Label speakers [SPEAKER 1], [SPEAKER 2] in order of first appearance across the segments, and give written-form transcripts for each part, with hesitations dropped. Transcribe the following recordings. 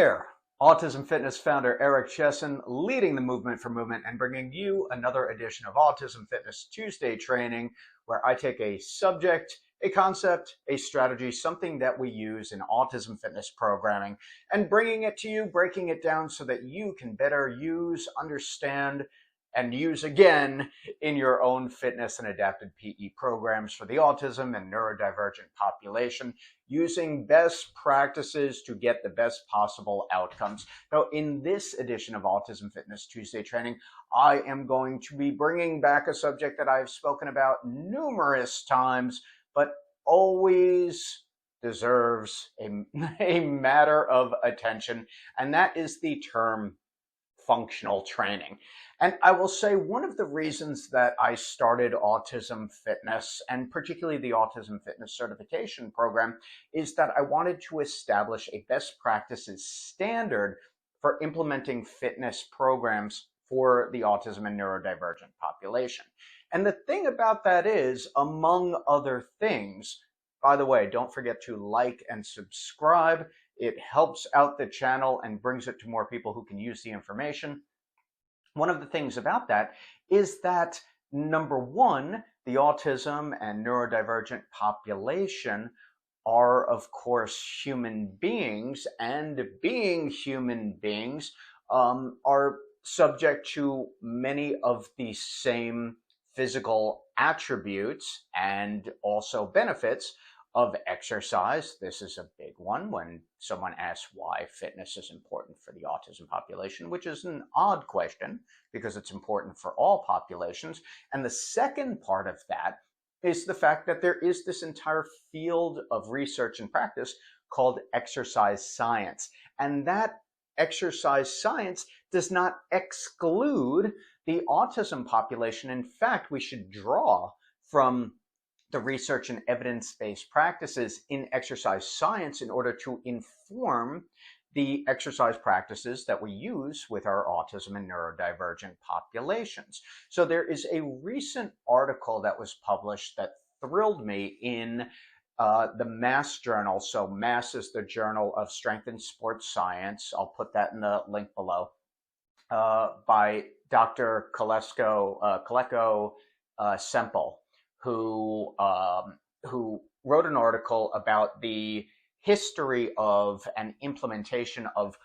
[SPEAKER 1] there, Autism Fitness founder Eric Chessen, leading the movement for movement and bringing you another edition of Autism Fitness Tuesday training, where I take a subject, a concept, a strategy, something that we use in autism fitness programming, and bringing it to you, breaking it down so that you can better use, understand, and use again in your own fitness and adapted PE programs for the autism and neurodivergent population, using best practices to get the best possible outcomes. Now, in this edition of Autism Fitness Tuesday training, I am going to be bringing back a subject that I've spoken about numerous times, but always deserves a matter of attention, and that is the term functional training. And I will say one of the reasons that I started Autism Fitness, and particularly the Autism Fitness Certification program, is that I wanted to establish a best practices standard for implementing fitness programs for the autism and neurodivergent population. And the thing about that is, among other things, by the way, don't forget to like and subscribe. It helps out the channel and brings it to more people who can use the information. One of the things about that is that, number one, the autism and neurodivergent population are, of course, human beings, and being human beings are subject to many of the same physical attributes and also benefits of exercise. This is a big one when someone asks why fitness is important for the autism population, which is an odd question because it's important for all populations. And the second part of that is the fact that there is this entire field of research and practice called exercise science. And that exercise science does not exclude the autism population. In fact, we should draw from the research and evidence-based practices in exercise science in order to inform the exercise practices that we use with our autism and neurodivergent populations. So there is a recent article that was published that thrilled me in the Mass Journal. So Mass is the Journal of Strength and Sports Science. I'll put that in the link below, by Dr. Kaleko Semple, who wrote an article about the history of and implementation of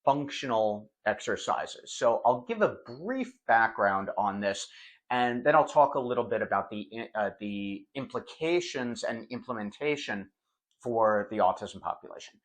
[SPEAKER 1] functional exercises. So I'll give a brief background on this, and then I'll talk a little bit about the implications and implementation for the autism population.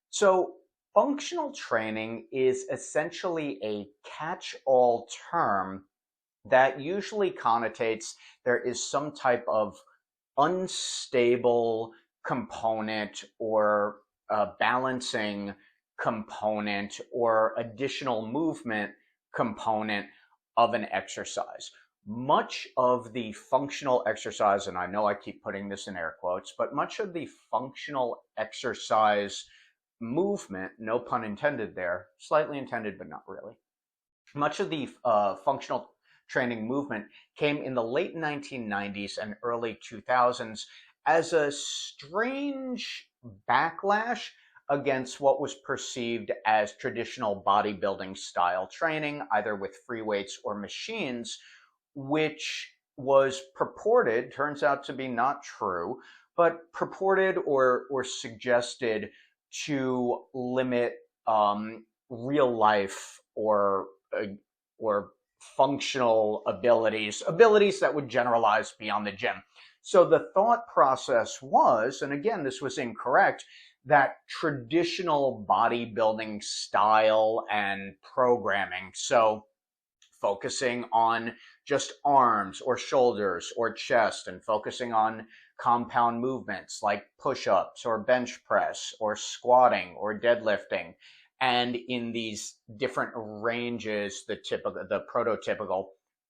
[SPEAKER 1] So functional training is essentially a catch-all term that usually connotates there is some type of unstable component or balancing component or additional movement component of an exercise. Much of the functional exercise, and I know I keep putting this in air quotes, but much of the functional exercise movement, no pun intended there, slightly intended but not really, much of the functional training movement came in the late 1990s and early 2000s as a strange backlash against what was perceived as traditional bodybuilding style training, either with free weights or machines, which was purported, turns out to be not true, but purported or suggested to limit real life or functional abilities that would generalize beyond the gym. So the thought process was, and again, this was incorrect, that traditional bodybuilding style and programming, so focusing on just arms or shoulders or chest and focusing on compound movements like push-ups or bench press or squatting or deadlifting, and in these different ranges, the prototypical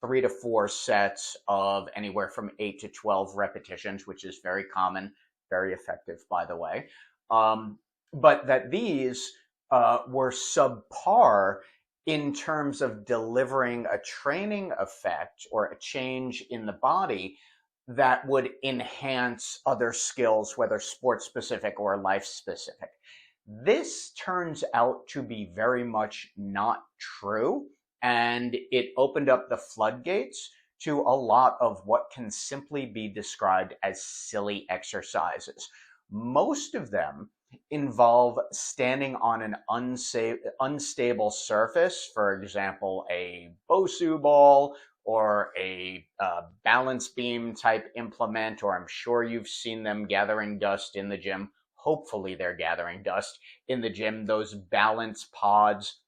[SPEAKER 1] 3 to 4 sets of anywhere from 8 to 12 repetitions, which is very common, very effective, by the way. But that these were subpar in terms of delivering a training effect or a change in the body that would enhance other skills, whether sports specific or life specific. This turns out to be very much not true, and it opened up the floodgates to a lot of what can simply be described as silly exercises. Most of them involve standing on an unstable surface, for example, a Bosu ball or a balance beam type implement, or I'm sure you've seen them gathering dust in the gym. Hopefully they're gathering dust in the gym, those balance pods,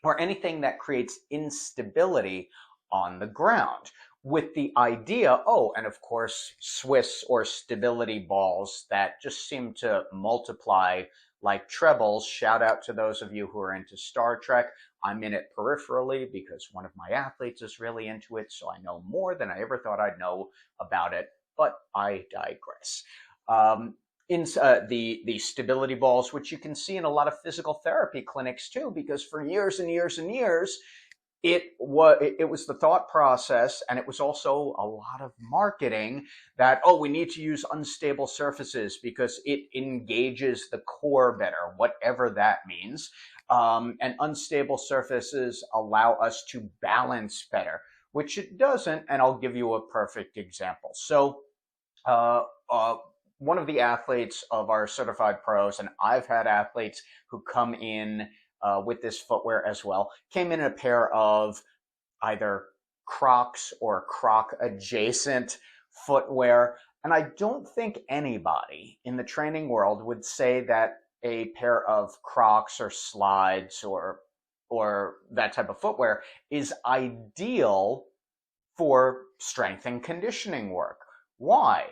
[SPEAKER 1] or anything that creates instability on the ground, with the idea, oh, and of course, Swiss or stability balls that just seem to multiply like trebles. Shout out to those of you who are into Star Trek. I'm in it peripherally because one of my athletes is really into it, so I know more than I ever thought I'd know about it, but I digress. The stability balls, which you can see in a lot of physical therapy clinics too, because for years and years and years, it was the thought process, and it was also a lot of marketing that, oh, we need to use unstable surfaces because it engages the core better, whatever that means. And unstable surfaces allow us to balance better, which it doesn't, and I'll give you a perfect example. So one of the athletes of our certified pros, and I've had athletes who come in with this footwear as well, came in a pair of either Crocs or Croc adjacent footwear. And I don't think anybody in the training world would say that a pair of Crocs or slides or that type of footwear is ideal for strength and conditioning work. Why?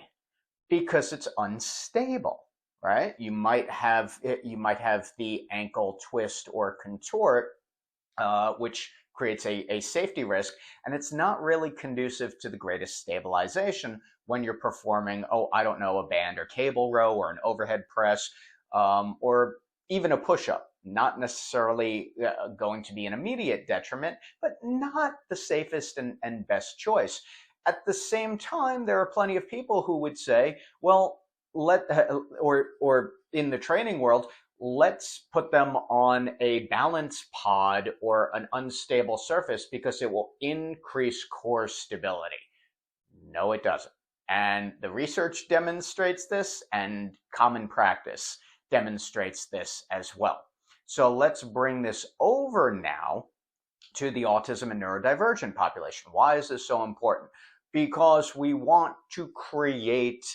[SPEAKER 1] Because it's unstable, right? You might have the ankle twist or contort, which creates a safety risk, and it's not really conducive to the greatest stabilization when you're performing, oh, I don't know, a band or cable row or an overhead press, or even a push-up. Not necessarily going to be an immediate detriment, but not the safest and best choice. At the same time, there are plenty of people who would say, well, or in the training world, let's put them on a balance pod or an unstable surface because it will increase core stability. No, it doesn't. And the research demonstrates this, and common practice demonstrates this as well. So let's bring this over now to the autism and neurodivergent population. Why is this so important? Because we want to create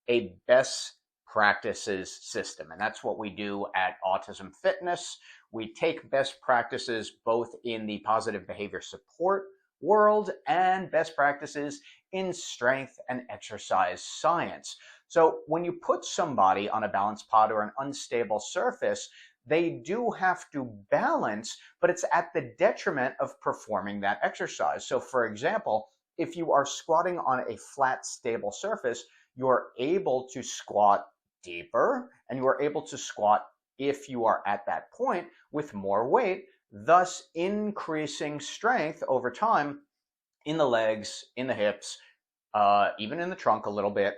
[SPEAKER 1] a best practices system. And that's what we do at Autism Fitness. We take best practices both in the positive behavior support world and best practices in strength and exercise science. So when you put somebody on a balance pod or an unstable surface, they do have to balance, but it's at the detriment of performing that exercise. So for example, if you are squatting on a flat, stable surface, you're able to squat deeper, and you are able to squat, if you are at that point, with more weight, thus increasing strength over time in the legs, in the hips, even in the trunk a little bit.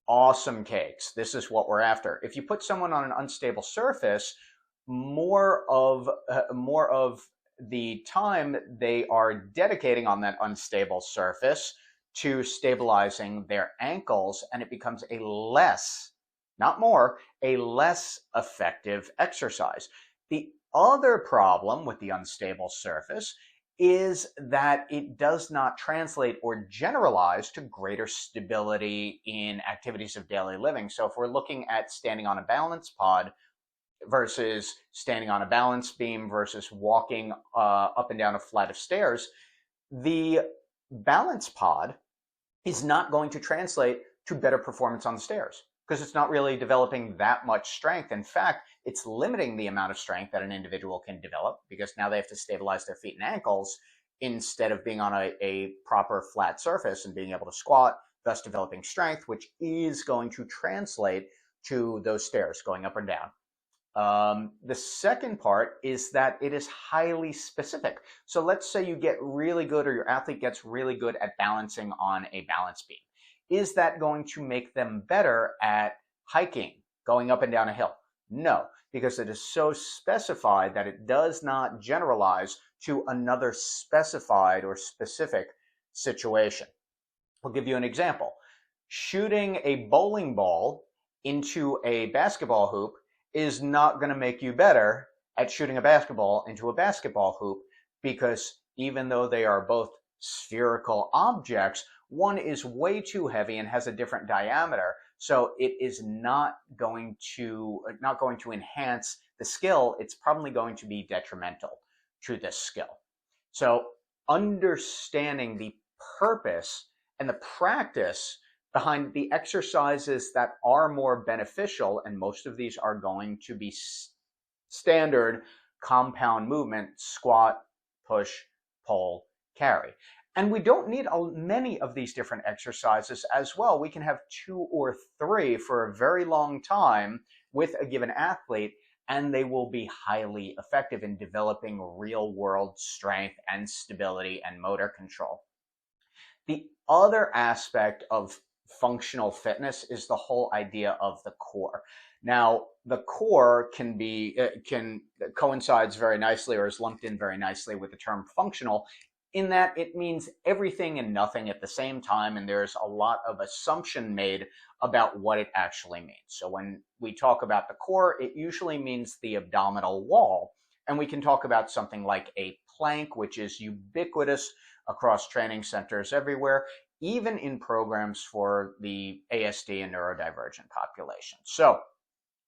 [SPEAKER 1] Awesome cakes. This is what we're after. If you put someone on an unstable surface, more of the time they are dedicating on that unstable surface to stabilizing their ankles, and it becomes a less, not more, a less effective exercise. The other problem with the unstable surface is that it does not translate or generalize to greater stability in activities of daily living. So if we're looking at standing on a balance pod versus standing on a balance beam versus walking up and down a flight of stairs, the balance pod is not going to translate to better performance on the stairs because it's not really developing that much strength. In fact, it's limiting the amount of strength that an individual can develop because now they have to stabilize their feet and ankles instead of being on a proper flat surface and being able to squat, thus developing strength, which is going to translate to those stairs going up and down. The second part is that it is highly specific. So let's say you get really good, or your athlete gets really good at balancing on a balance beam. Is that going to make them better at hiking, going up and down a hill? No. because it is so specified that it does not generalize to another specified or specific situation. I'll give you an example. Shooting a bowling ball into a basketball hoop is not going to make you better at shooting a basketball into a basketball hoop, because even though they are both spherical objects, one is way too heavy and has a different diameter, so it is not going to enhance the skill. It's probably going to be detrimental to this skill. So understanding the purpose and the practice behind the exercises that are more beneficial, and most of these are going to be standard compound movement: squat, push, pull, carry. And we don't need many of these different exercises as well. We can have 2 or 3 for a very long time with a given athlete, and they will be highly effective in developing real-world strength and stability and motor control. The other aspect of functional fitness is the whole idea of the core. Now, the core coincides very nicely, or is lumped in very nicely with the term functional, in that it means everything and nothing at the same time, and there's a lot of assumption made about what it actually means. So when we talk about the core, it usually means the abdominal wall, and we can talk about something like a plank, which is ubiquitous across training centers everywhere, even in programs for the ASD and neurodivergent population. So,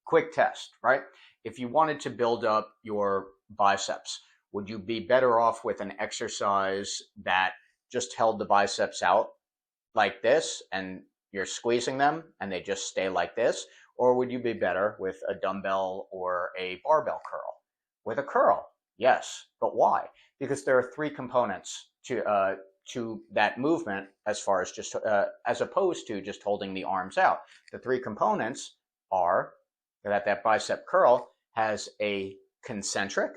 [SPEAKER 1] quick test, right? If you wanted to build up your biceps, would you be better off with an exercise that just held the biceps out like this and you're squeezing them and they just stay like this? Or would you be better with a dumbbell or a barbell curl? With a curl, yes. But why? Because there are 3 components to that movement, as far as just as opposed to just holding the arms out. The 3 components are that bicep curl has a concentric,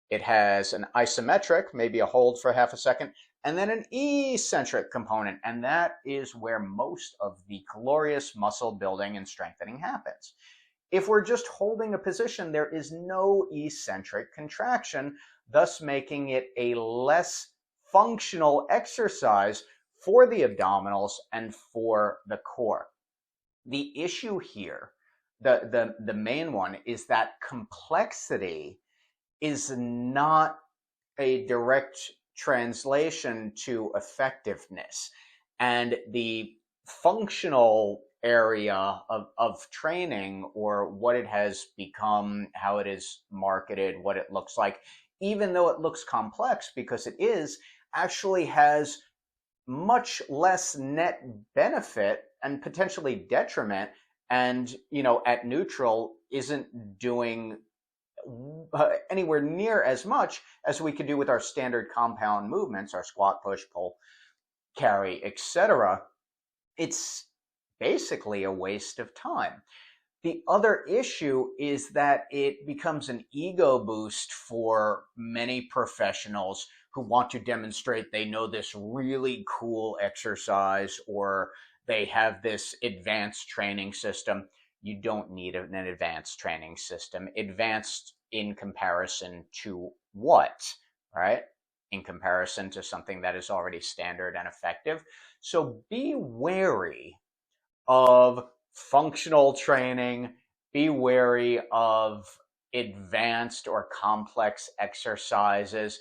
[SPEAKER 1] it has an isometric, maybe a hold for half a second, and then an eccentric component, and that is where most of the glorious muscle building and strengthening happens. If we're just holding a position, there is no eccentric contraction, thus making it a less functional exercise for the abdominals and for the core. The issue here, the main one, is that complexity is not a direct translation to effectiveness. And the functional area of training, or what it has become, how it is marketed, what it looks like, even though it looks complex, because it is, actually has much less net benefit and potentially detriment, and at neutral isn't doing anywhere near as much as we could do with our standard compound movements, our squat, push, pull, carry, etc. It's basically a waste of time. The other issue is that it becomes an ego boost for many professionals who want to demonstrate they know this really cool exercise, or they have this advanced training system. You don't need an advanced training system. Advanced in comparison to what, right? In comparison to something that is already standard and effective. So be wary of functional training, be wary of advanced or complex exercises,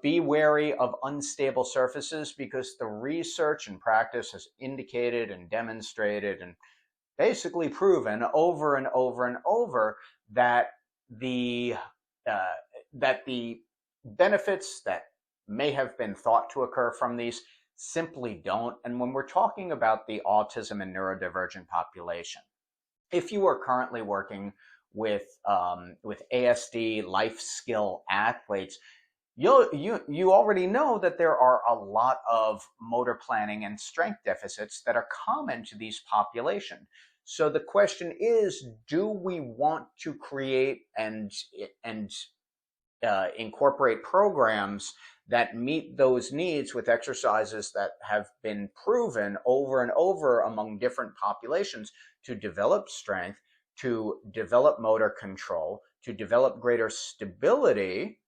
[SPEAKER 1] be wary of unstable surfaces, because the research and practice has indicated and demonstrated and basically proven over and over and over that the benefits that may have been thought to occur from these simply don't. And when we're talking about the autism and neurodivergent population, if you are currently working with ASD life skill athletes, you already know that there are a lot of motor planning and strength deficits that are common to these populations. So the question is, do we want to create and incorporate programs that meet those needs with exercises that have been proven over and over among different populations to develop strength, to develop motor control, to develop greater stability,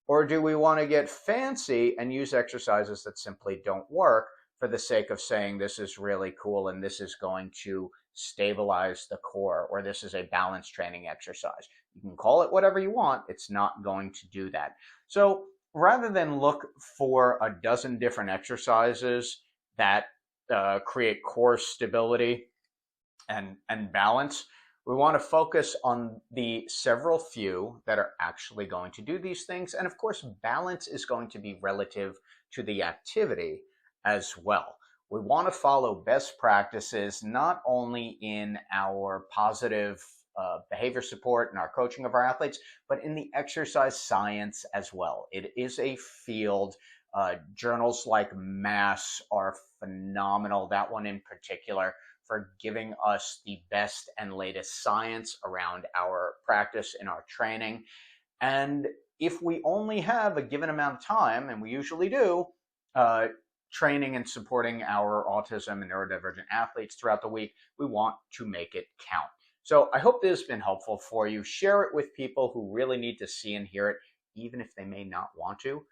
[SPEAKER 1] or do we want to get fancy and use exercises that simply don't work for the sake of saying this is really cool and this is going to stabilize the core, or this is a balance training exercise? You can call it whatever you want. It's not going to do that. So rather than look for a dozen different exercises that create core stability and balance, we want to focus on the several few that are actually going to do these things. And of course, balance is going to be relative to the activity as well. We want to follow best practices, not only in our positive behavior support and our coaching of our athletes, but in the exercise science as well. It is a field. Journals like Mass are phenomenal, that one in particular, for giving us the best and latest science around our practice and our training. And if we only have a given amount of time, and we usually do, training and supporting our autism and neurodivergent athletes throughout the week, we want to make it count. So I hope this has been helpful for you. Share it with people who really need to see and hear it, even if they may not want to,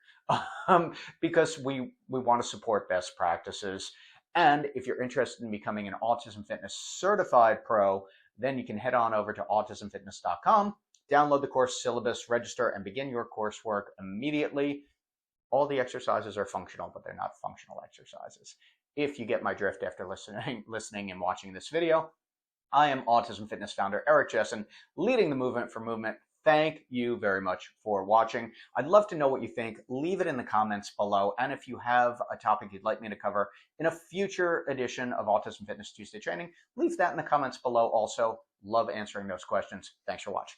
[SPEAKER 1] because we want to support best practices. And if you're interested in becoming an Autism Fitness Certified Pro, then you can head on over to autismfitness.com, download the course syllabus, register, and begin your coursework immediately. All the exercises are functional, but they're not functional exercises. If you get my drift after listening and watching this video, I am Autism Fitness founder Eric Chessen, leading the movement for movement. Thank you very much for watching. I'd love to know what you think. Leave it in the comments below. And if you have a topic you'd like me to cover in a future edition of Autism Fitness Tuesday Training, leave that in the comments below also. Love answering those questions. Thanks for watching.